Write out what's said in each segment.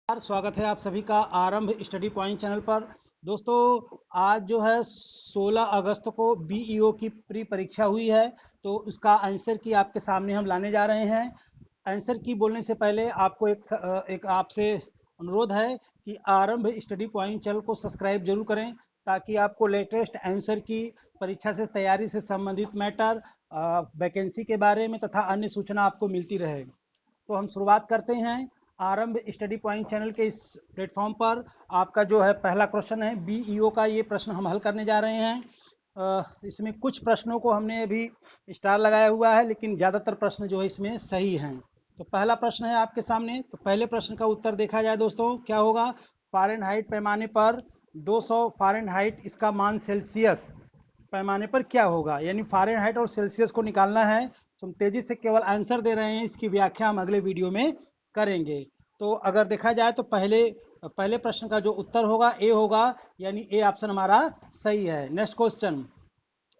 स्वागत है आप सभी का आरंभ स्टडी पॉइंट चैनल पर। दोस्तों, आज जो है 16 अगस्त को बीईओ की प्री परीक्षा हुई है, तो उसका आंसर की आपके सामने हम लाने जा रहे हैं। आंसर की बोलने से पहले आपको एक आपसे अनुरोध है कि आरंभ स्टडी पॉइंट चैनल को सब्सक्राइब जरूर करें, ताकि आपको लेटेस्ट आंसर की परीक्षा से तैयारी से संबंधित मैटर, वैकेंसी के बारे में तथा अन्य सूचना आपको मिलती रहे। तो हम शुरुआत करते हैं आरंभ स्टडी पॉइंट चैनल के इस प्लेटफॉर्म पर। आपका जो है पहला क्वेश्चन है बीईओ का, ये प्रश्न हम हल करने जा रहे हैं। इसमें कुछ प्रश्नों को हमने अभी स्टार लगाया हुआ है, लेकिन ज़्यादातर प्रश्न जो है इसमें सही हैं। तो पहला प्रश्न है आपके सामने। तो पहले प्रश्न का उत्तर देखा जाए दोस्तों, क्या होगा। फ़ारेनहाइट पैमाने पर 200 फ़ारेनहाइट, इसका मान सेल्सियस पैमाने पर क्या होगा। यानी फ़ारेनहाइट और सेल्सियस को निकालना है। तो हम तेज़ी से केवल आंसर दे रहे हैं, इसकी व्याख्या हम अगले वीडियो में करेंगे। तो अगर देखा जाए तो पहले प्रश्न का जो उत्तर होगा ए होगा, यानी ए ऑप्शन हमारा सही है। नेक्स्ट क्वेश्चन,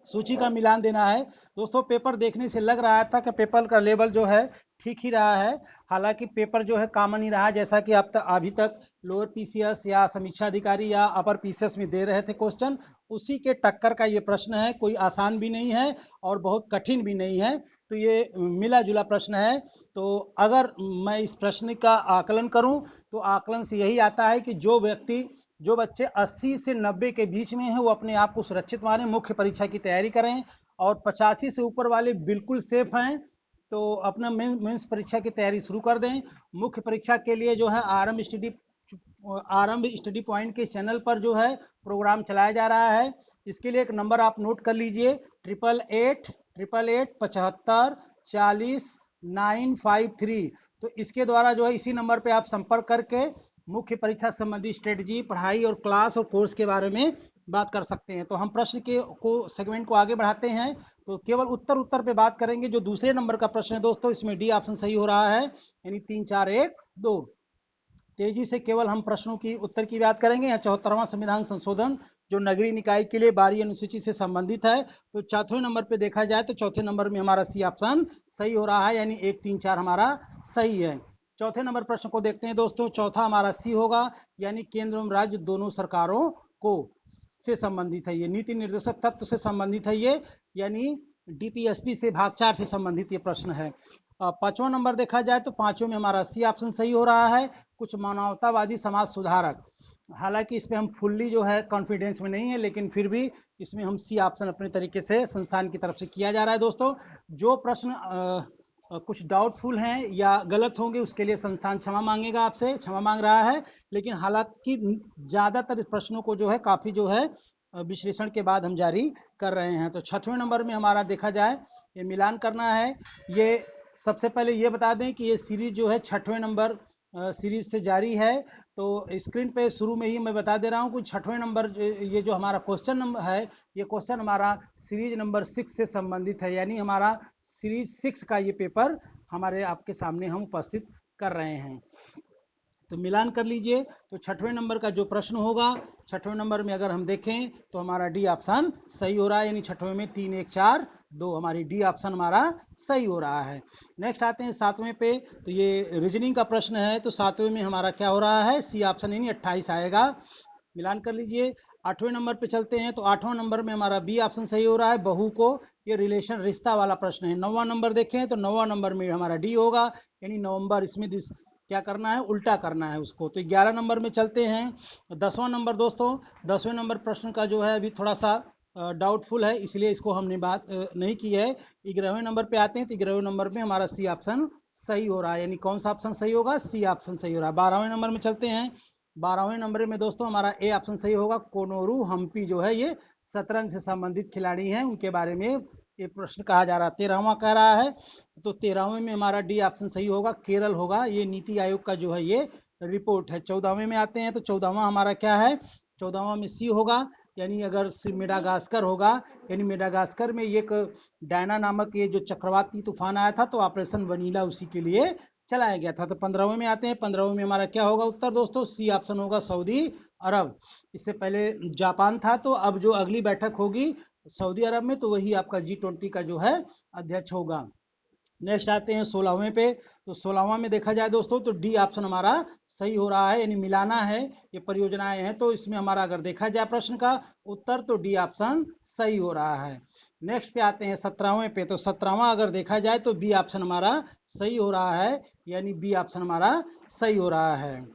सूची का मिलान देना है। दोस्तों, पेपर देखने से लग रहा था कि पेपर का लेवल जो है ठीक ही रहा है। हालांकि पेपर जो है कॉमन ही रहा, जैसा कि आप अभी तक लोअर पीसीएस या समीक्षा अधिकारी या अपर पीसीएस में दे रहे थे क्वेश्चन, उसी के टक्कर का ये प्रश्न है। कोई आसान भी नहीं है और बहुत कठिन भी नहीं है, तो ये मिला जुला प्रश्न है। तो अगर मैं इस प्रश्न का आकलन करूं, तो आकलन से यही आता है कि जो बच्चे 80 से 90 के बीच में हैं, वो अपने आप को सुरक्षित मानें, मुख्य परीक्षा की तैयारी करें। और 85 से ऊपर वाले बिल्कुल सेफ हैं, तो अपना मेंस परीक्षा की तैयारी शुरू कर दें। मुख्य परीक्षा के लिए जो है आरंभ स्टडी पॉइंट के चैनल पर जो है प्रोग्राम चलाया जा रहा है। इसके लिए एक नंबर आप नोट कर लीजिए, 88887540 953। तो इसके द्वारा जो है इसी नंबर पे आप संपर्क करके मुख्य परीक्षा संबंधी स्ट्रेटजी, पढ़ाई और क्लास और कोर्स के बारे में बात कर सकते हैं। तो हम प्रश्न के सेगमेंट को आगे बढ़ाते हैं। तो केवल उत्तर पे बात करेंगे। जो दूसरे नंबर का प्रश्न है दोस्तों, इसमें डी ऑप्शन सही हो रहा है, यानी 3 4 1 2। तेजी से केवल हम प्रश्नों की उत्तर की बात करेंगे। यहाँ 74वां संविधान संशोधन जो नगरीय निकाय के लिए 12वीं अनुसूची से संबंधित है, तो चौथे नंबर पे देखा जाए तो चौथे नंबर में हमारा सी ऑप्शन सही हो रहा है, यानी 1 3 4 हमारा सही है। चौथे नंबर प्रश्न को देखते हैं दोस्तों। चौथा हमारा सी होगा, यानी केंद्र एवं राज्य दोनों सरकारों को से संबंधित है, ये नीति निर्देशक तत्व से संबंधित है ये, यानी डीपीएसपी से भाग 4 से संबंधित ये प्रश्न है। पांचवा नंबर देखा जाए तो पांचों में हमारा सी ऑप्शन सही हो रहा है, कुछ मानवतावादी समाज सुधारक। हालांकि इसमें हम फुल्ली जो है कॉन्फिडेंस में नहीं है, लेकिन फिर भी इसमें हम सी ऑप्शन अपने तरीके से संस्थान की तरफ से किया जा रहा है। दोस्तों, जो प्रश्न कुछ डाउटफुल हैं या गलत होंगे, उसके लिए संस्थान क्षमा मांगेगा, आपसे क्षमा मांग रहा है। लेकिन हालांकि ज़्यादातर प्रश्नों को जो है काफ़ी जो है विश्लेषण के बाद हम जारी कर रहे हैं। तो छठवें नंबर में हमारा देखा जाए, ये मिलान करना है। ये सबसे पहले ये बता दें कि ये सीरीज जो है छठवें नंबर सीरीज से जारी है। तो स्क्रीन पे शुरू में ही मैं बता दे रहा हूँ कि छठवें नंबर ये जो हमारा क्वेश्चन नंबर है, ये क्वेश्चन हमारा सीरीज नंबर 6 से संबंधित है, यानी हमारा सीरीज 6 का ये पेपर हमारे आपके सामने हम उपस्थित कर रहे हैं। तो मिलान कर लीजिए। तो छठवें नंबर का जो प्रश्न होगा, छठवें नंबर में अगर हम देखें तो हमारा डी ऑप्शन सही हो रहा है, यानी छठवें में 3 1 4 2 हमारी डी ऑप्शन हमारा सही हो रहा है। नेक्स्ट आते हैं सातवें पे। तो ये रीजनिंग का प्रश्न है, तो सातवें में हमारा क्या हो रहा है, सी ऑप्शन, यानी 28 आएगा। मिलान कर लीजिए। आठवें नंबर पे चलते हैं। तो आठवां नंबर में हमारा बी ऑप्शन सही हो रहा है, बहू को, ये रिलेशन रिश्ता वाला प्रश्न है। नौवां नंबर देखें तो नौवां नंबर में हमारा डी होगा, यानी नवंबर, इसमें क्या करना है, उल्टा करना है उसको। तो 11 नंबर में चलते हैं। 10वां नंबर दोस्तों, 10वें नंबर प्रश्न का जो है अभी थोड़ा सा डाउटफुल है, इसलिए इसको हमने बात नहीं की है। 11वें नंबर पे आते हैं। तो 11वें नंबर में हमारा सी ऑप्शन सही हो रहा है, यानी कौन सा ऑप्शन सही होगा, सी ऑप्शन सही हो रहा है। 12वें नंबर में चलते हैं। 12वें नंबर में दोस्तों हमारा ए ऑप्शन सही होगा, कोनोरू हम्पी जो है ये शतरंज से संबंधित खिलाड़ी हैं, उनके बारे में ये प्रश्न कहा जा रहा है। 13वां कह रहा है, तो 13वें में हमारा डी ऑप्शन सही होगा, केरल होगा, ये नीति आयोग का जो है ये रिपोर्ट है। 14वें में आते हैं। तो 14वां हमारा क्या है, 14वां में सी होगा, यानी अगर मेडागास्कर होगा, यानी मेडागास्कर में एक डायना नामक ये जो चक्रवाती तूफान आया था, तो ऑपरेशन वनीला उसी के लिए चलाया गया था। तो 15वें में आते हैं। 15वें में हमारा क्या होगा उत्तर दोस्तों, सी ऑप्शन होगा, सऊदी अरब। इससे पहले जापान था, तो अब जो अगली बैठक होगी सऊदी अरब में, तो वही आपका G20 का जो है अध्यक्ष होगा। नेक्स्ट आते हैं 16वें पे। तो 16वां में देखा जाए दोस्तों तो डी ऑप्शन हमारा सही हो रहा है, यानी मिलाना है, ये परियोजनाएं हैं, तो इसमें हमारा अगर देखा जाए प्रश्न का उत्तर तो डी ऑप्शन सही हो रहा है। नेक्स्ट पे आते हैं 17वें पे। तो 17वां अगर देखा जाए तो बी ऑप्शन हमारा सही हो रहा है, यानी बी ऑप्शन हमारा सही हो रहा है।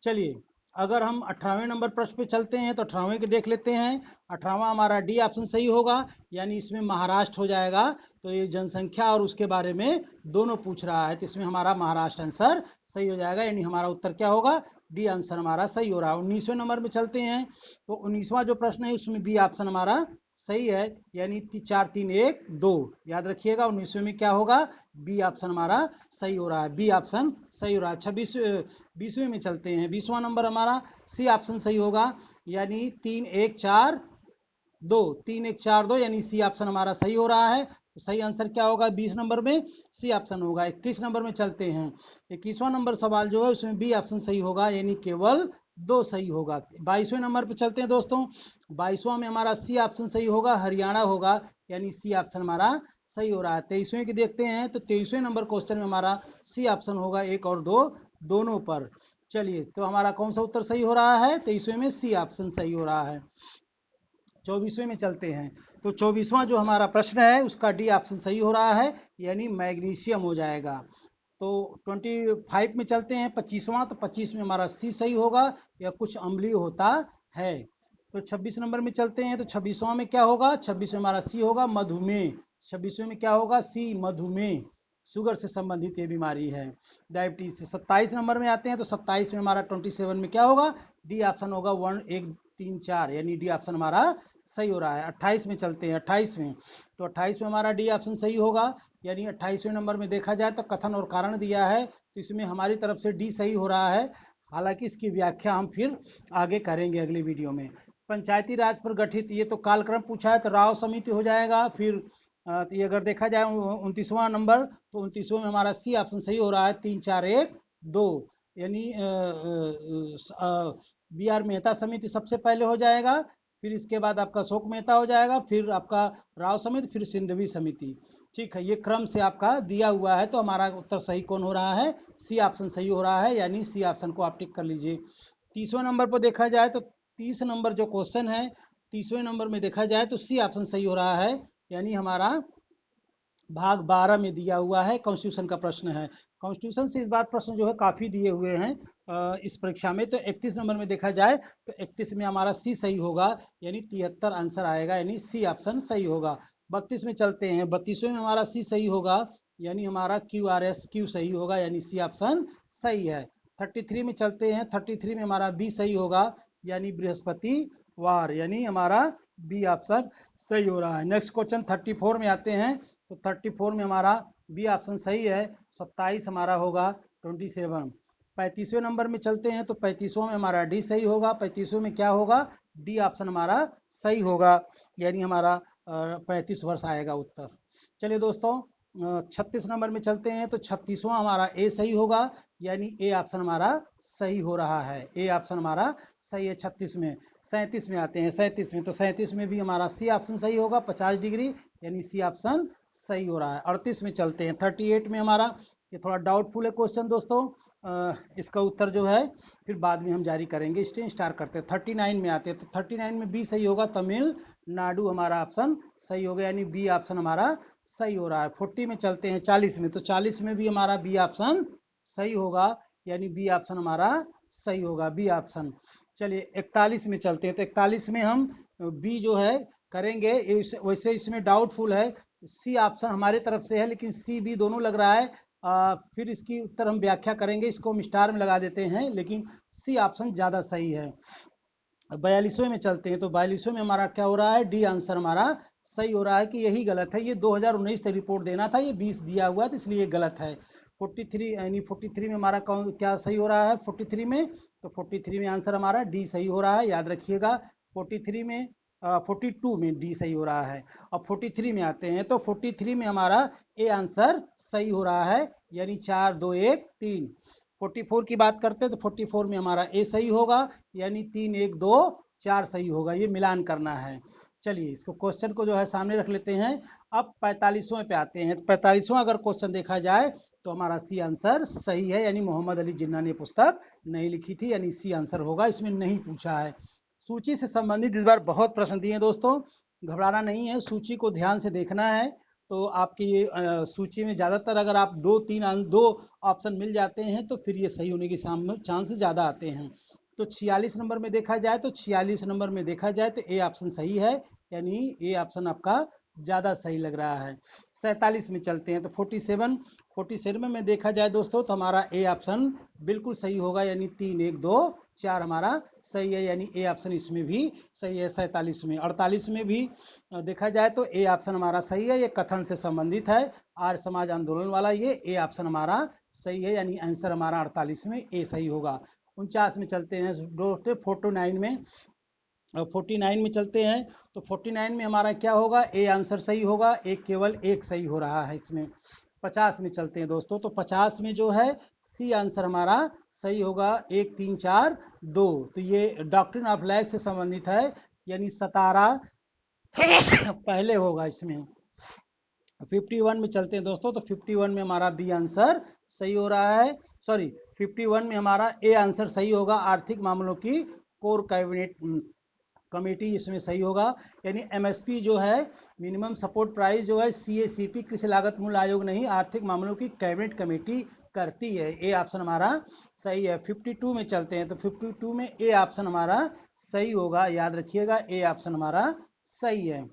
चलिए अगर हम 18वें नंबर प्रश्न पे चलते हैं तो 18वें के देख लेते हैं। 18वां हमारा डी ऑप्शन सही होगा, यानी इसमें महाराष्ट्र हो जाएगा। तो ये जनसंख्या और उसके बारे में दोनों पूछ रहा है, तो इसमें हमारा महाराष्ट्र आंसर सही हो जाएगा, यानी हमारा उत्तर क्या होगा, डी आंसर हमारा सही हो रहा है। 19वें नंबर में चलते हैं। तो 19वां जो प्रश्न है उसमें बी ऑप्शन हमारा सही है, यानी 4 3 1 2। याद रखिएगा 19वें में क्या होगा, बी ऑप्शन हमारा सही हो रहा है, बी ऑप्शन सही हो रहा है। 20वें में चलते हैं। 20वां नंबर हमारा सी ऑप्शन सही होगा, यानी 3 1 4 2, 3 1 4 2, यानी सी ऑप्शन हमारा सही हो रहा है। तो सही आंसर क्या होगा 20 नंबर में, सी ऑप्शन होगा। 21 नंबर में चलते हैं। 21वां नंबर सवाल जो है उसमें बी ऑप्शन सही होगा, यानी केवल 2 सही होगा। 22वें नंबर पे चलते हैं दोस्तों। 22वां में हमारा सी ऑप्शन सही होगा, हरियाणा होगा, यानी सी ऑप्शन हमारा सही हो रहा है। 23वें की देखते हैं। तो 23वें नंबर क्वेश्चन में हमारा सी ऑप्शन होगा 1 और 2 दोनों पर। चलिए तो हमारा कौन सा उत्तर सही हो रहा है, 23वें में सी ऑप्शन सही हो रहा है। 24वें में चलते हैं। तो 24वां जो हमारा प्रश्न है उसका डी ऑप्शन सही हो रहा है, यानी मैग्नीशियम हो जाएगा। तो 25 में चलते हैं। 25वां, तो 25 में हमारा सी सही होगा, या कुछ अम्लीय होता है। तो 26 नंबर में चलते हैं। तो 26वां में क्या होगा, 26 में हमारा सी होगा, मधुमेह। 26वें में क्या होगा, सी मधुमेह, शुगर से संबंधित ये बीमारी है, डायबिटीज से। 27 नंबर में आते हैं। तो 27 में हमारा 27 में क्या होगा, डी ऑप्शन होगा 1 1 3 4, यानी डी ऑप्शन हमारा सही हो रहा है। 28 में चलते हैं। 28 में, तो 28 में हमारा डी ऑप्शन सही होगा, यानी 28वें नंबर में देखा जाए तो कथन और कारण दिया है, तो इसमें हमारी तरफ से डी सही हो रहा है। हालांकि इसकी व्याख्या हम फिर आगे करेंगे अगली वीडियो में। पंचायती राज पर गठित, ये तो कालक्रम पूछा है, तो राव समिति हो जाएगा। फिर तो ये अगर देखा जाए 29वां नंबर, तो 29वें में हमारा सी ऑप्शन सही हो रहा है, 3 4 1 2, यानी बी आर मेहता समिति सबसे पहले हो जाएगा, फिर इसके बाद आपका अशोक मेहता हो जाएगा, फिर आपका राव समिति, फिर सिंधवी समिति। ठीक है, ये क्रम से आपका दिया हुआ है। तो हमारा उत्तर सही कौन हो रहा है, सी ऑप्शन सही हो रहा है, यानी सी ऑप्शन को आप टिक कर लीजिए। 30वें नंबर पर देखा जाए तो 30 नंबर जो क्वेश्चन है, 30वें नंबर में देखा जाए तो सी ऑप्शन सही हो रहा है, यानी हमारा भाग 12 में दिया हुआ है, कॉन्स्टिट्यूशन का प्रश्न है। कॉन्स्टिट्यूशन से इस बार प्रश्न जो है काफ़ी दिए हुए हैं इस परीक्षा में। तो 31 नंबर में देखा जाए तो 31 में हमारा सी सही होगा, यानी 73 आंसर आएगा, यानी सी ऑप्शन सही होगा। 32 में चलते हैं। 32वें में हमारा सी सही होगा, यानी हमारा क्यू आर एस क्यू सही होगा, यानी सी ऑप्शन सही है। 33 में चलते हैं। 33 में हमारा बी सही होगा, यानी बृहस्पतिवार, यानी हमारा बी ऑप्शन सही हो रहा है। नेक्स्ट क्वेश्चन 34 में आते हैं। तो 34 में हमारा बी ऑप्शन सही है, 27 हमारा होगा 27। 35वें नंबर में चलते हैं। तो 35वें में हमारा डी सही होगा। 35वें में क्या होगा, डी ऑप्शन हमारा सही होगा, यानी हमारा 35 वर्ष आएगा उत्तर। चलिए दोस्तों 36 नंबर में चलते हैं। तो 36वां हमारा ए सही होगा, यानी ए ऑप्शन हमारा सही हो रहा है, ए ऑप्शन हमारा सही है 36 में। 37 में आते हैं। 37 में, तो 37 में भी हमारा सी ऑप्शन सही होगा 50 डिग्री, यानी सी ऑप्शन सही हो रहा है। 38 में चलते हैं। 38 में हमारा, ये थोड़ा डाउटफुल है क्वेश्चन दोस्तों, इसका उत्तर जो है फिर बाद में हम जारी करेंगे। स्टार करते हैं। 39 में आते हैं। तो 39 में बी सही होगा, तमिलनाडु हमारा ऑप्शन सही होगा, यानी बी ऑप्शन हमारा सही हो रहा है। 40 में चलते हैं। 40 में, तो 40 में भी हमारा बी ऑप्शन सही होगा, यानी बी ऑप्शन हमारा सही होगा, बी ऑप्शन। चलिए 41 में चलते हैं। तो 41 में हम बी जो है करेंगे, वैसे इसमें डाउटफुल है, सी ऑप्शन हमारे तरफ से है, लेकिन सी बी दोनों लग रहा है। फिर इसकी उत्तर हम व्याख्या करेंगे, इसको हम स्टार में लगा देते हैं, लेकिन सी ऑप्शन ज़्यादा सही है। 42वें में चलते हैं। तो 42वें में हमारा क्या हो रहा है, डी आंसर हमारा सही हो रहा है, कि यही गलत है, ये 2019 तक रिपोर्ट देना था, ये 20 दिया हुआ है, तो इसलिए ये गलत है। 43, यानी 43 में हमारा कौन क्या सही हो रहा है 43 में, तो 43 में आंसर हमारा डी सही हो रहा है, याद रखिएगा। 43 में 42 में डी सही हो रहा है। अब 43 में आते हैं। तो 43 में हमारा ए आंसर सही हो रहा है, यानी 4 2 1 3। 44 की बात करते हैं। तो 44 में हमारा ए सही होगा, यानी 3 1 2 4 सही होगा, ये मिलान करना है। चलिए इसको क्वेश्चन को जो है सामने रख लेते हैं। अब 45वें पे आते हैं। तो 45वां अगर क्वेश्चन देखा जाए तो हमारा सी आंसर सही है, यानी मोहम्मद अली जिन्ना ने पुस्तक नहीं लिखी थी, यानी सी आंसर होगा, इसमें नहीं पूछा है। सूची से संबंधित इस बार बहुत प्रश्न दिए दोस्तों, घबराना नहीं है, सूची को ध्यान से देखना है। तो आपकी सूची में ज़्यादातर अगर आप दो ऑप्शन मिल जाते हैं तो फिर ये सही होने के चांस ज़्यादा आते हैं। तो 46 नंबर में देखा जाए तो 46 नंबर में देखा जाए तो ए ऑप्शन सही है, यानी ए ऑप्शन आपका ज़्यादा सही लग रहा है। 47 में चलते हैं तो 47 में देखा जाए दोस्तों तो हमारा ए ऑप्शन बिल्कुल सही होगा, यानी 3 1 2 4 हमारा सही है, यानी ए ऑप्शन इसमें भी सही है। 47 में 48 में भी देखा जाए तो ए ऑप्शन हमारा सही है, ये कथन से संबंधित है, आर्य समाज आंदोलन वाला, ये ए ऑप्शन हमारा सही है, यानी आंसर हमारा 48 में ए सही होगा। 49 में चलते हैं दोस्तों, 49 में चलते हैं तो 49 में हमारा क्या होगा, ए आंसर सही होगा, एक केवल एक सही हो रहा है इसमें। 50 में चलते हैं दोस्तों, तो 50 में जो है सी आंसर हमारा सही होगा, 1 3 4 2। तो ये डॉक्ट्रिन ऑफ लैग से संबंधित है, यानी 17 पहले होगा इसमें। 51 में चलते हैं दोस्तों, तो 51 में हमारा बी आंसर सही हो रहा है, सॉरी 51 में हमारा ए आंसर सही होगा, आर्थिक मामलों की कोर कैबिनेट कमेटी इसमें सही होगा, यानी एमएसपी जो है मिनिमम सपोर्ट प्राइस जो है सीएसीपी कृषि लागत मूल्य आयोग नहीं, आर्थिक मामलों की कैबिनेट कमेटी करती है, ए ऑप्शन हमारा सही है। 52 में चलते हैं तो 52 में ए ऑप्शन हमारा सही होगा, याद रखिएगा ए ऑप्शन हमारा सही है।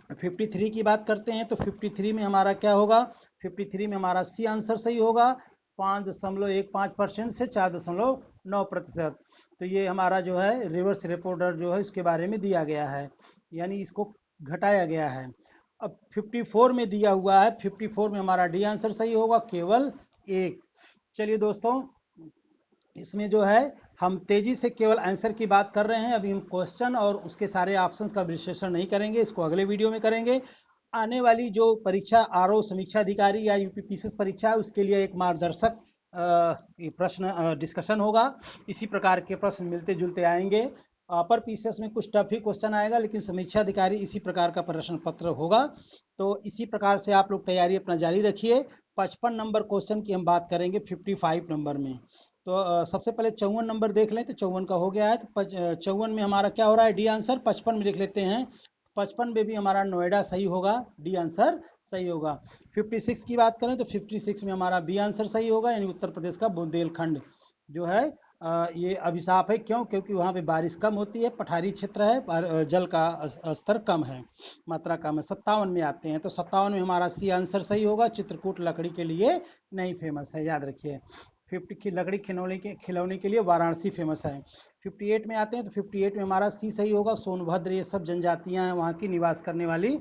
53 की बात करते हैं तो 53 में हमारा क्या होगा, 53 में हमारा सी आंसर सही होगा, 5.15% से 4.9%। तो ये हमारा जो है रिवर्स रेपो दर जो है इसके बारे में दिया गया है, यानी इसको घटाया गया है। अब 54 में दिया हुआ है, 54 में हमारा डी आंसर सही होगा, केवल एक। चलिए दोस्तों, इसमें जो है हम तेजी से केवल आंसर की बात कर रहे हैं, अभी हम क्वेश्चन और उसके सारे ऑप्शंस का विश्लेषण नहीं करेंगे, इसको अगले वीडियो में करेंगे। आने वाली जो परीक्षा आरओ समीक्षा अधिकारी या यूपीपीसीएस परीक्षा है उसके लिए एक मार्गदर्शक प्रश्न डिस्कशन होगा, इसी प्रकार के प्रश्न मिलते जुलते आएंगे। अपर पीसीएस में कुछ टफ ही क्वेश्चन आएगा, लेकिन समीक्षा अधिकारी इसी प्रकार का प्रश्न पत्र होगा। तो इसी प्रकार से आप लोग तैयारी अपना जारी रखिए। 55 नंबर क्वेश्चन की हम बात करेंगे 55 नंबर में। तो सबसे पहले 54 नंबर देख लें, तो 54 का हो गया है, तो 54 में हमारा क्या हो रहा है, डी आंसर। 55 में देख लेते हैं, 55 में भी हमारा नोएडा सही होगा, डी आंसर सही होगा। 56 की बात करें तो 56 में हमारा बी आंसर सही होगा, यानी उत्तर प्रदेश का बुंदेलखंड जो है ये अभिशाप है, क्यों, क्योंकि वहाँ पे बारिश कम होती है, पठारी क्षेत्र है, पर जल का स्तर कम है, मात्रा कम है। 57 में आते हैं तो 57 में हमारा सी आंसर सही होगा, चित्रकूट लकड़ी के लिए नहीं फेमस है, याद रखिए। 50 की लकड़ी खिलौने के लिए वाराणसी फेमस है। 58 में आते हैं तो 58 में हमारा सी सही होगा, सोनभद्र ये सब जनजातियां हैं वहाँ की निवास करने वाली।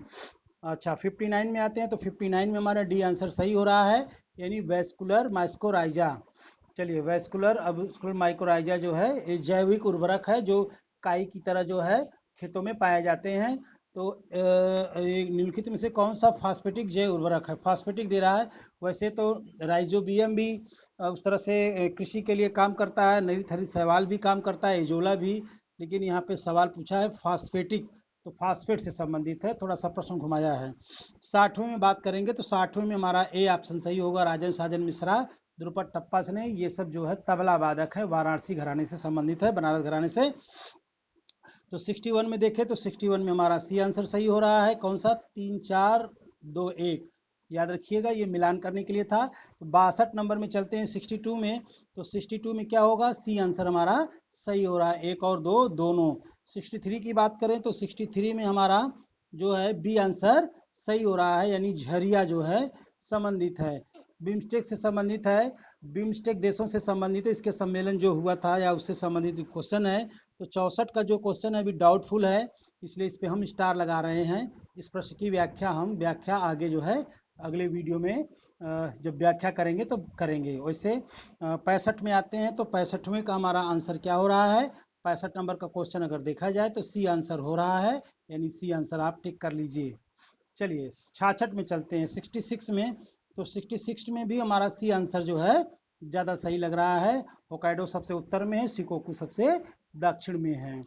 अच्छा 59 में आते हैं तो 59 में हमारा डी आंसर सही हो रहा है, यानी वेस्कुलर माइस्कोराइजा। चलिए वैस्कुलर माइकोराइजा जो है ये जैविक उर्वरक है, जो काई की तरह जो है खेतों में पाए जाते हैं। तो निम्नलिखित में से कौन सा फास्फेटिक जैव उर्वरक है, फास्फेटिक दे रहा है। वैसे तो राइजोबियम भी उस तरह से कृषि के लिए काम करता है, नरीथ हरित शैवाल भी काम करता है, एजोला भी, लेकिन यहाँ पे सवाल पूछा है फास्फेटिक, तो फास्फेट से संबंधित है, थोड़ा सा प्रश्न घुमाया है। 60वें में बात करेंगे तो 60वें में हमारा ए ऑप्शन सही होगा, राजन साजन मिश्रा, द्रुपद टप्पा से नहीं, ये सब जो है तबला वादक है, वाराणसी घराने से संबंधित है, बनारस घराने से। तो 61 में देखें तो 61 में हमारा सी आंसर सही हो रहा है, कौन सा, 3 4 2 1, याद रखिएगा, ये मिलान करने के लिए था। तो 62 नंबर में चलते हैं 62 में, तो 62 में क्या होगा, सी आंसर हमारा सही हो रहा है, 1 और 2 दोनों। 63 की बात करें तो 63 में हमारा जो है बी आंसर सही हो रहा है, यानी झरिया जो है संबंधित है, बिम्स्टेक से संबंधित है, बिम्स्टेक देशों से संबंधित है, इसके सम्मेलन जो हुआ था या उससे संबंधित क्वेश्चन है। तो 64 का जो क्वेश्चन है अभी डाउटफुल है, इसलिए इस पे हम स्टार लगा रहे हैं। इस प्रश्न की व्याख्या आगे जो है अगले वीडियो में जब व्याख्या करेंगे तो करेंगे। वैसे 65 में आते हैं तो 65वें का हमारा आंसर क्या हो रहा है, 65 नंबर का क्वेश्चन अगर देखा जाए तो सी आंसर हो रहा है, यानी सी आंसर आप टिक कर लीजिए। चलिए 66 में चलते हैं 66 में, तो 66 में भी हमारा सी आंसर जो है ज़्यादा सही लग रहा है। होकाइडो सबसे उत्तर में है, शिकोकू सबसे दक्षिण में है।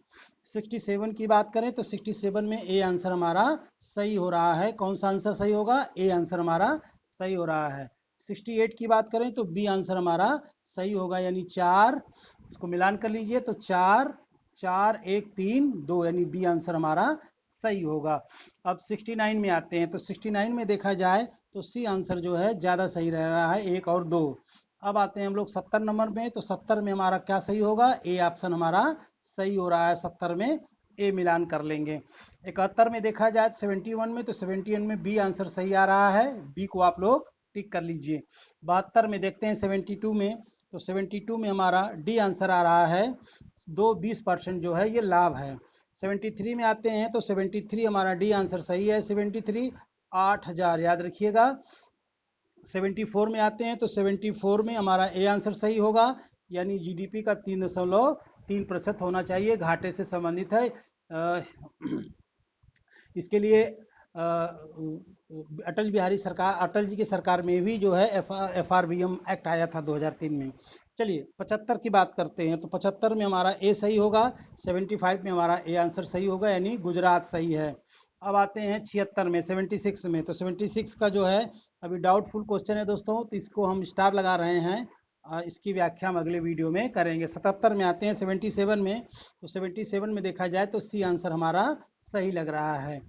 67 की बात करें तो 67 में ए आंसर हमारा सही हो रहा है। कौन सा आंसर सही होगा? ए आंसर हमारा सही हो रहा है। 68 की बात करें तो बी आंसर हमारा सही होगा, यानी 4। इसको मिलान कर लीजिए तो 4 4 1 3 2, यानी बी आंसर हमारा सही होगा। अब 69 में आते हैं तो 69 में देखा जाए तो सी आंसर जो है ज़्यादा सही रह रहा है, 1 और 2। अब आते हैं हम लोग 70 नंबर में, तो 70 में हमारा क्या सही होगा? ए ऑप्शन हमारा सही हो रहा है। 70 में ए मिलान कर लेंगे। 71 में देखा जाए तो 71 में, तो 71 में बी आंसर सही आ रहा है, बी को आप लोग टिक कर लीजिए। 72 में देखते हैं 72 में, तो 72 में हमारा डी आंसर आ रहा है। 20% जो है ये लाभ है। 73 में आते हैं तो 73 हमारा डी आंसर सही है। 73 8000 याद रखिएगा। 74 में आते हैं तो 74 में हमारा ए आंसर सही होगा, यानी जीडीपी का 3.3% होना चाहिए, घाटे से संबंधित है। इसके लिए अटल बिहारी सरकार, अटल जी की सरकार में भी जो है FRBM एक्ट आया था 2003 में। चलिए 75 की बात करते हैं, तो 75 में हमारा ए सही होगा। 75 में हमारा ए आंसर सही होगा, यानी गुजरात सही है। अब आते हैं 76 में, 76 में, तो 76 का जो है अभी डाउटफुल क्वेश्चन है दोस्तों, तो इसको हम स्टार लगा रहे हैं। इसकी व्याख्या हम अगले वीडियो में करेंगे। 77 में आते हैं 77 में, तो 77 में देखा जाए तो सी आंसर हमारा सही लग रहा है।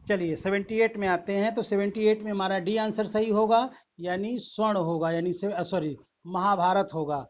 चलिए 78 में आते हैं, तो 78 में हमारा डी आंसर सही होगा, यानी स्वर्ण होगा, यानी सॉरी महाभारत होगा।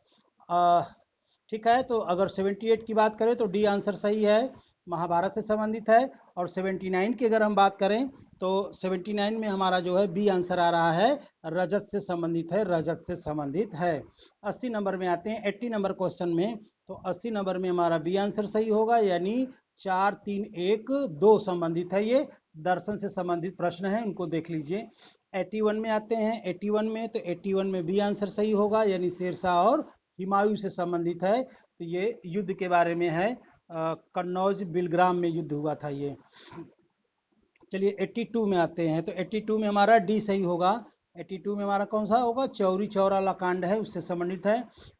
ठीक है, तो अगर 78 की बात करें तो डी आंसर सही है, महाभारत से संबंधित है। और 79 की अगर हम बात करें तो 79 में हमारा जो है बी आंसर आ रहा है, रजत से संबंधित है, रजत से संबंधित है। 80 नंबर में आते हैं, 80 नंबर क्वेश्चन में, तो 80 नंबर में हमारा बी आंसर सही होगा, यानी 4 3 1 2 संबंधित है। ये दर्शन से संबंधित प्रश्न है, उनको देख लीजिए। 81 में आते हैं, 81 में, तो 81 में बी आंसर सही होगा, यानी शेरशाह और हुमायूं से संबंधित है। तो ये युद्ध के बारे में है, कन्नौज बिलग्राम में युद्ध हुआ था ये। चलिए 82 में आते हैं, तो 82 में हमारा डी सही होगा। 82 में हमारा कौन सा होगा? चौरी चौरा कांड है, उससे संबंधित है।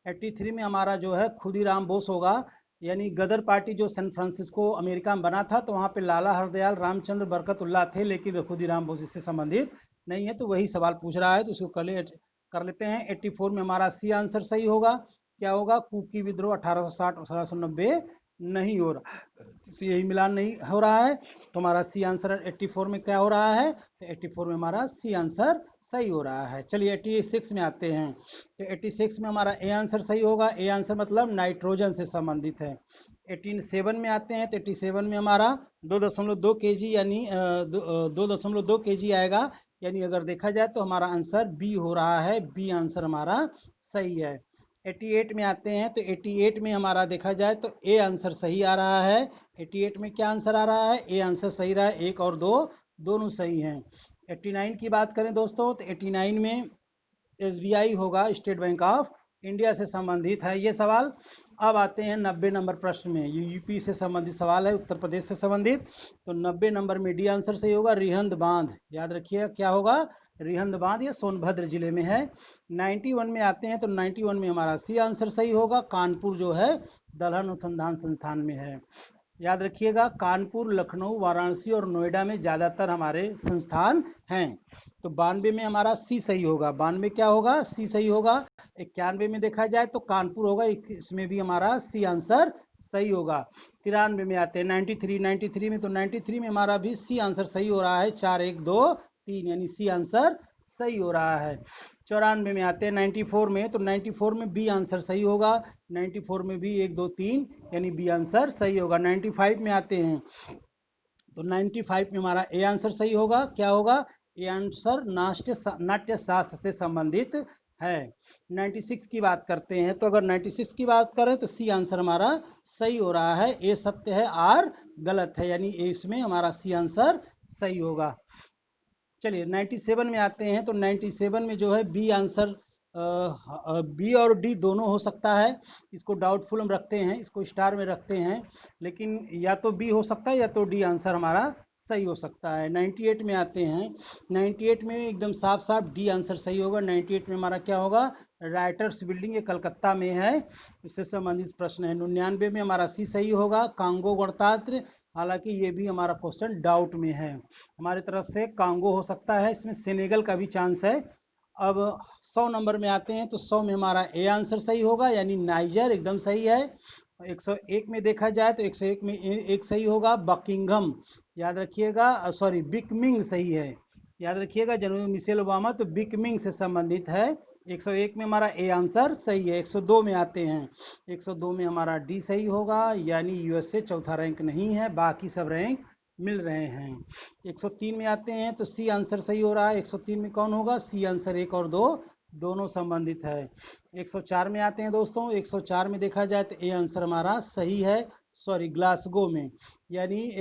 83 में हमारा जो है खुदीराम बोस होगा, यानी गदर पार्टी जो सैन फ्रांसिस्को अमेरिका में बना था, तो वहाँ पे लाला हरदयाल, रामचंद्र बरकतुल्लाह थे, लेकिन खुदीराम बोस इससे संबंधित नहीं है। तो वही सवाल पूछ रहा है, तो उसको कर लेते हैं। 84 में हमारा सी आंसर सही होगा। क्या होगा? कुकी विद्रोह 1860 1890 नहीं हो रहा, तो यही मिलान नहीं हो रहा है, तो हमारा सी आंसर 84 में क्या हो रहा है? तो 84 में हमारा सी आंसर सही हो रहा है। चलिए 86 में आते हैं, तो 86 में हमारा ए आंसर सही होगा। ए आंसर मतलब नाइट्रोजन से संबंधित है। 87 में आते हैं, तो 87 में हमारा 2.2 kg, यानी 2.2 kg आएगा, यानी अगर देखा जाए तो हमारा आंसर बी हो रहा है, बी आंसर हमारा सही है। 88 में आते हैं, तो 88 में हमारा देखा जाए तो ए आंसर सही आ रहा है। 88 में क्या आंसर आ रहा है? ए आंसर सही रहा है, 1 और 2 दोनों सही हैं। 89 की बात करें दोस्तों, तो 89 में SBI होगा, स्टेट बैंक ऑफ इंडिया से संबंधित है ये सवाल। अब आते हैं 90 नंबर प्रश्न में, ये यूपी से संबंधित सवाल है, उत्तर प्रदेश से संबंधित। तो 90 नंबर में डी आंसर सही होगा, रिहंद बांध, याद रखिएगा क्या होगा? रिहंद बांध, ये सोनभद्र जिले में है। 91 में आते हैं, तो 91 में हमारा सी आंसर सही होगा, कानपुर जो है दलहन अनुसंधान संस्थान में है। याद रखिएगा, कानपुर, लखनऊ, वाराणसी और नोएडा में ज़्यादातर हमारे संस्थान हैं। तो 92 में हमारा सी सही होगा, 92 क्या होगा? सी सही होगा। 91 में देखा जाए तो कानपुर होगा, इसमें भी हमारा सी आंसर सही होगा। 93 में आते हैं, 93 में, तो 93 में हमारा भी सी आंसर सही हो रहा है, 4 1 2 3, यानी सी आंसर सही हो रहा है। 94 में आते हैं, 94 में, तो 94 में बी आंसर सही होगा। 94 में भी 1 2 3, यानी बी आंसर सही होगा। 95 में आते हैं, तो 95 में हमारा ए आंसर सही होगा। क्या होगा? ए आंसर नाट्य शास्त्र से संबंधित है। 96 की बात करते हैं, तो अगर 96 की बात करें तो सी आंसर हमारा सही हो रहा है, ए सत्य है, आर गलत है, यानी इसमें हमारा सी आंसर सही होगा। चलिए 97 में आते हैं, तो 97 में जो है बी आंसर बी और डी दोनों हो सकता है। इसको डाउटफुल हम रखते हैं, इसको स्टार में रखते हैं, लेकिन या तो बी हो सकता है या तो डी आंसर हमारा सही हो सकता है। 98 में आते हैं। 98 में एकदम साफ साफ डी आंसर सही होगा। 98 में हमारा क्या होगा? राइटर्स बिल्डिंग, ये कलकत्ता में है, इससे संबंधित प्रश्न है। 99 में हमारा सी सही होगा, कांगो गणतंत्र, हालांकि ये भी हमारा क्वेश्चन डाउट में है। हमारी तरफ से कांगो हो सकता है, इसमें सेनेगल का भी चांस है। अब 100 नंबर में आते हैं, तो 100 में हमारा ए आंसर सही होगा, यानी नाइजर एकदम सही है। 101 में देखा जाए तो 101 में एक सही होगा, बकिंघम, याद रखिएगा, सॉरी बिकमिंग सही है, याद रखिएगा, जनरल मिशेल ओबामा तो बिकमिंग से संबंधित है। 101 में हमारा ए आंसर सही है। 102 में आते हैं, 102 में हमारा डी सही होगा, यानी यूएसए चौथा रैंक नहीं है, बाकी सब रैंक मिल रहे हैं। 103 में आते हैं, तो सी आंसर सही हो रहा है। 103 में कौन होगा? सी आंसर, 1 और 2 दोनों संबंधित है। 104 में आते हैं दोस्तों, 104 में देखा जाए तो ए आंसर हमारा सही है, सॉरी ग्लासगो में, यानी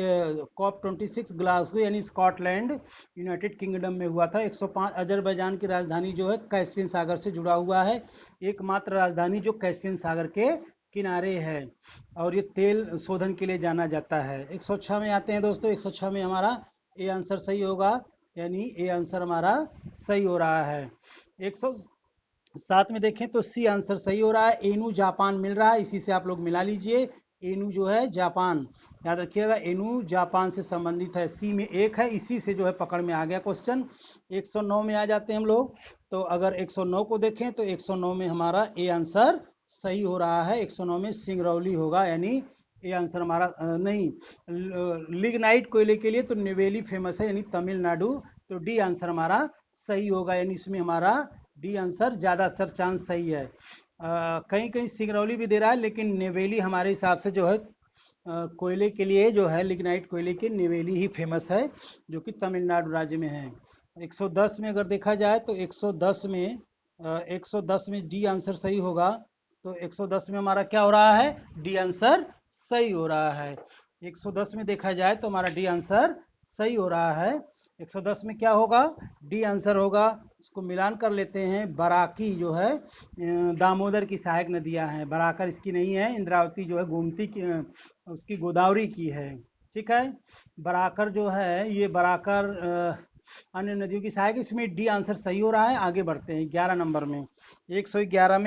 कॉप 26 ग्लासगो यानी स्कॉटलैंड यूनाइटेड किंगडम में हुआ था। 105 अजरबैजान की राजधानी जो है कैस्पियन सागर से जुड़ा हुआ है, एकमात्र राजधानी जो कैस्पियन सागर के किनारे है, और ये तेल शोधन के लिए जाना जाता है। 106 में आते हैं दोस्तों, 106 में हमारा ए आंसर सही होगा, यानी ए आंसर हमारा सही हो रहा है। 107 में देखें तो सी आंसर सही हो रहा है, एनू जापान मिल रहा है, इसी से आप लोग मिला लीजिए। एनू जो है जापान, याद रखिएगा, एनू जापान से संबंधित है। सी में एक है, इसी से जो है पकड़ में आ गया क्वेश्चन। 109 में आ जाते हैं हम लोग, तो अगर 109 को देखें तो 109 में हमारा ए आंसर सही हो रहा है। 109 में सिंगरौली होगा, यानी ए आंसर हमारा नहीं, लिग्नाइट कोयले के लिए तो नेवेली फेमस है, यानी तमिलनाडु, तो डी आंसर हमारा सही होगा, यानी इसमें हमारा डी आंसर ज़्यादातर चांस सही है। कहीं कहीं सिंगरौली भी दे रहा है, लेकिन नेवेली हमारे हिसाब से जो है कोयले के लिए जो है, लिग्नाइट कोयले की नेवेली ही फेमस है, जो कि तमिलनाडु राज्य में है। 110 में अगर देखा जाए तो 110 में 110 में डी आंसर सही होगा, तो 110 में हमारा क्या हो रहा है? डी आंसर सही हो रहा है। 110 में देखा जाए तो हमारा डी आंसर सही हो रहा है। 110 में क्या होगा? डी आंसर होगा। इसको मिलान कर लेते हैं। बराकी जो है दामोदर की सहायक नदियां हैं, बराकर इसकी नहीं है, इंद्रावती जो है गोमती की, उसकी गोदावरी की है, ठीक है। बराकर जो है ये बराकर अन्य नदियों की सहायक, इसमें डी आंसर सही हो रहा है। आगे बढ़ते हैं 11 नंबर में, 111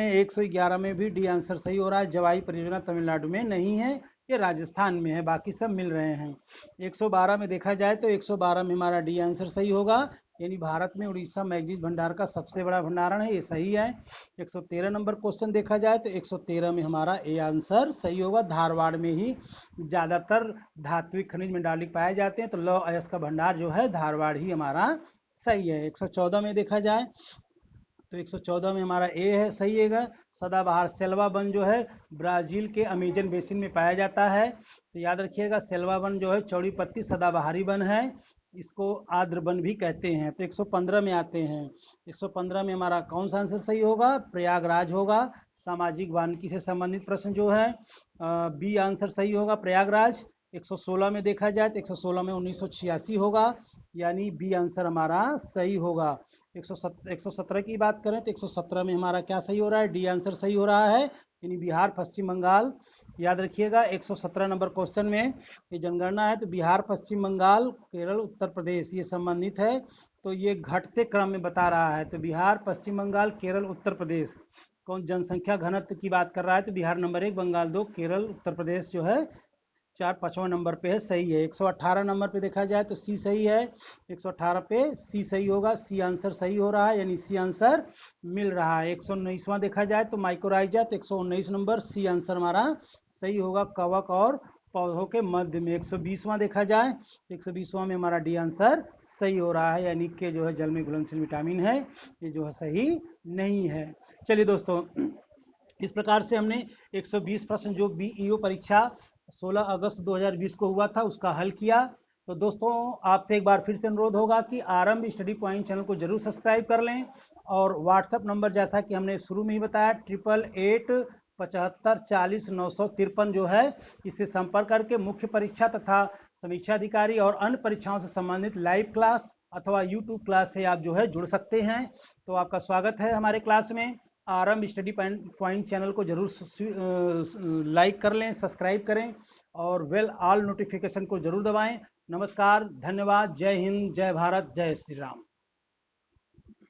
में भी डी आंसर सही हो रहा है। जवाई परियोजना तमिलनाडु में नहीं है, ये राजस्थान में है, बाकी सब मिल रहे हैं। 112 में देखा जाए तो 112 में हमारा डी आंसर सही होगा, यानी भारत में उड़ीसा मैग्नीज भंडार का सबसे बड़ा भंडारण है, ये सही है। 113 नंबर क्वेश्चन देखा जाए तो 113 में हमारा ए आंसर सही होगा। धारवाड़ में ही ज़्यादातर धात्विक खनिज मंडालिक पाए जाते हैं, तो लौह अयस्क का भंडार जो है धारवाड़ ही हमारा सही है। 114 में देखा जाए तो 114 में हमारा ए है, सही है। सदाबहार सेल्वा वन जो है ब्राजील के अमेजन बेसिन में पाया जाता है, तो याद रखिएगा सेल्वा वन जो है चौड़ी पत्ती सदाबहारी वन है, इसको आर्द्र वन भी कहते हैं। तो 115 में आते हैं, 115 में हमारा कौन सा आंसर सही होगा? प्रयागराज होगा। सामाजिक वानिकी से संबंधित प्रश्न जो है बी आंसर सही होगा, प्रयागराज। 116 में देखा जाए तो 116 में 1986 होगा, यानी बी आंसर हमारा सही होगा। 117 की बात करें तो 117 में हमारा क्या सही हो रहा है? डी आंसर सही हो रहा है, यानी बिहार पश्चिम बंगाल। याद रखिएगा 117 नंबर क्वेश्चन में ये जनगणना है, तो बिहार पश्चिम बंगाल केरल उत्तर प्रदेश ये संबंधित है, तो ये घटते क्रम में बता रहा है। तो बिहार पश्चिम बंगाल केरल उत्तर प्रदेश, कौन जनसंख्या घनत्व की बात कर रहा है तो बिहार नंबर 1, बंगाल 2, केरल उत्तर प्रदेश जो है 5वां नंबर पे है, सही है। 118 नंबर पे देखा जाए तो सी सही है, 118 पे सी सही होगा, सी आंसर सही हो रहा है, यानी सी आंसर मिल रहा है। 119वां देखा जाए तो माइक्रोराइजा, तो 119 नंबर सी आंसर हमारा सही होगा, कवक और पौधों के मध्य में। 120वां देखा जाए तो 120वां में हमारा डी आंसर सही हो रहा है, यानी कि जो है जल में घुलनशील विटामिन है, ये जो है सही नहीं है। चलिए दोस्तों, इस प्रकार से हमने 120 प्रश्न जो बीईओ परीक्षा 16 अगस्त 2020 को हुआ था उसका हल किया। तो दोस्तों आपसे एक बार फिर से अनुरोध होगा कि आरंभ स्टडी पॉइंट चैनल को जरूर सब्सक्राइब कर लें, और व्हाट्सएप नंबर जैसा कि हमने शुरू में ही बताया 8885400953 जो है, इससे संपर्क करके मुख्य परीक्षा तथा समीक्षा अधिकारी और अन्य परीक्षाओं से संबंधित लाइव क्लास अथवा यूट्यूब क्लास से आप जो है जुड़ सकते हैं। तो आपका स्वागत है हमारे क्लास में। आरंभ स्टडी पॉइंट चैनल को जरूर लाइक कर लें, सब्सक्राइब करें और वेल ऑल नोटिफिकेशन को जरूर दबाएं। नमस्कार, धन्यवाद, जय हिंद, जय भारत, जय श्री राम।